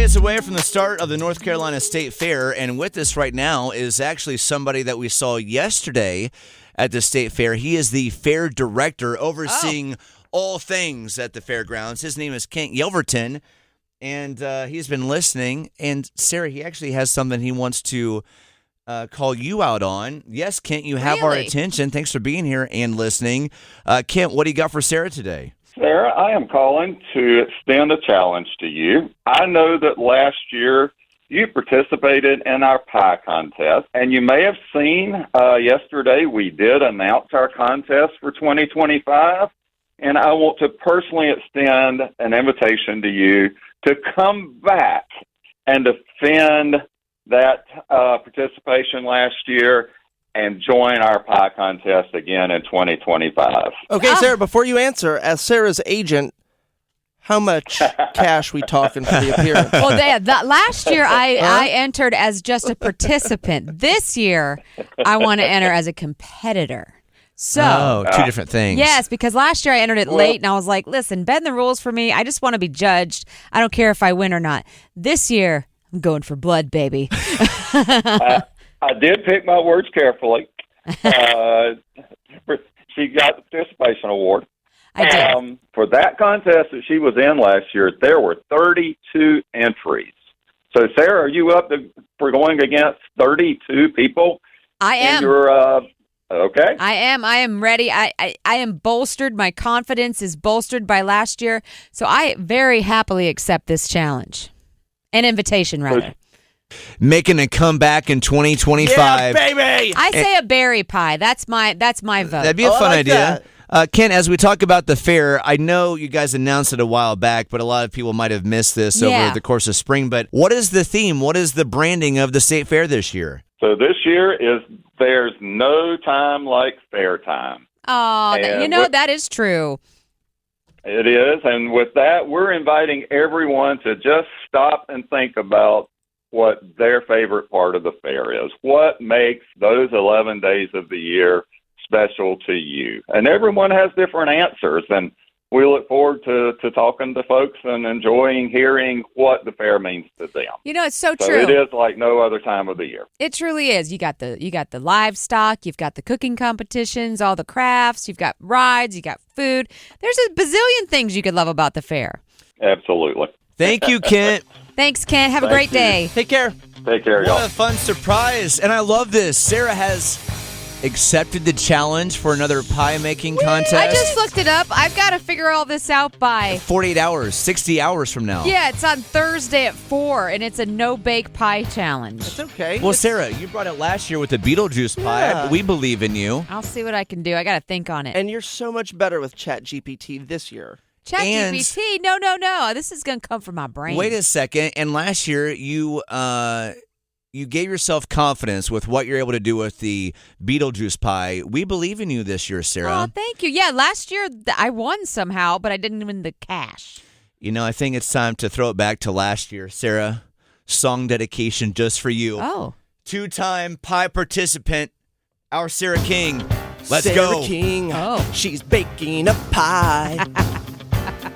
days away from the start of the North Carolina State Fair, and with us right now is actually somebody that we saw yesterday at the State Fair. He is the fair director overseeing all things at the fairgrounds. His name is Kent Yelverton, and he's been listening. And Sarah, he actually has something he wants to call you out on. Yes, Kent, you have our attention. Thanks for being here and listening. Kent, what do you got for Sarah today? Sarah, I am calling to extend a challenge to you. I know that last year you participated in our pie contest, and you may have seen yesterday we did announce our contest for 2025, and I want to personally extend an invitation to you to come back and defend that participation last year and join our pie contest again in 2025. Okay, Sarah, before you answer, as Sarah's agent, how much cash we talking for the appearance? Well, last year I entered as just a participant. This year, I want to enter as a competitor. So, two different things. Yes, because last year I entered it late, and I was like, listen, bend the rules for me. I just want to be judged. I don't care if I win or not. This year, I'm going for blood, baby. I did pick my words carefully. She got the participation award. I did. For that contest that she was in last year, there were 32 entries. So, Sarah, are you up for going against 32 people? I am. Okay. I am ready. I am bolstered. My confidence is bolstered by last year. So I very happily accept this challenge. An invitation, rather. Making a comeback in 2025. Yeah, baby! I say a berry pie. That's my vote. That'd be a fun idea. Ken, as we talk about the fair, I know you guys announced it a while back, but a lot of people might have missed this over the course of spring. But what is the theme? What is the branding of the State Fair this year? So this year is There's No Time Like Fair Time. Oh, that is true. It is. And with that, we're inviting everyone to just stop and think about what their favorite part of the fair is. What makes those 11 days of the year special to you? And everyone has different answers, and we look forward to talking to folks and enjoying hearing what the fair means to them. It's so So true. it is like no other time of the year. It truly is. You got the livestock, you've got the cooking competitions, all the crafts, you've got rides, you got food. There's a bazillion things you could love about the fair. Absolutely. Thank you, Kent. Thanks, Kent. Have a great day. Take care. Take care, y'all. What a fun surprise. And I love this. Sarah has accepted the challenge for another pie making contest. I just looked it up. I've got to figure all this out by 48 hours, 60 hours from now. Yeah, it's on Thursday at 4, and it's a no-bake pie challenge. It's okay. Well, Sarah, you brought it last year with the Beetlejuice pie. Yeah. we believe in you. I'll see what I can do. I got to think on it. And you're so much better with ChatGPT this year. ChatGPT? No. This is going to come from my brain. Wait a second. And last year, you gave yourself confidence with what you're able to do with the Beetlejuice pie. We believe in you this year, Sarah. Oh, thank you. Yeah, last year I won somehow, but I didn't win the cash. I think it's time to throw it back to last year, Sarah. Song dedication just for you. Oh. Two-time pie participant, our Sarah King. Let's Sarah go. King, Oh. she's baking a pie.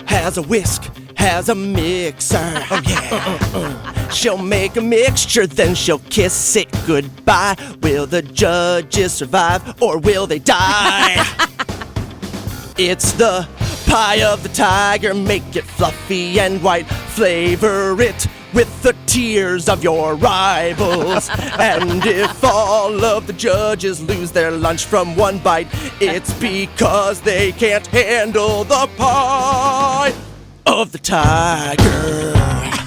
Has a whisk, has a mixer. Oh, yeah. She'll make a mixture, then she'll kiss it goodbye. Will the judges survive, or will they die? It's the pie of the tiger. Make it fluffy and white. Flavor it with the tears of your rivals. And if all of the judges lose their lunch from one bite, it's because they can't handle the pie of the tiger.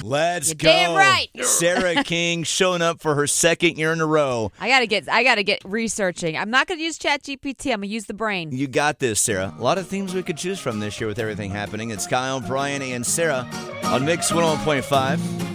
Let's go. Damn right. Sarah King showing up for her second year in a row. I gotta get researching. I'm not gonna use ChatGPT. I'm gonna use the brain. You got this, Sarah. A lot of themes we could choose from this year with everything happening. It's Kyle, Brian, and Sarah on Mix 101.5.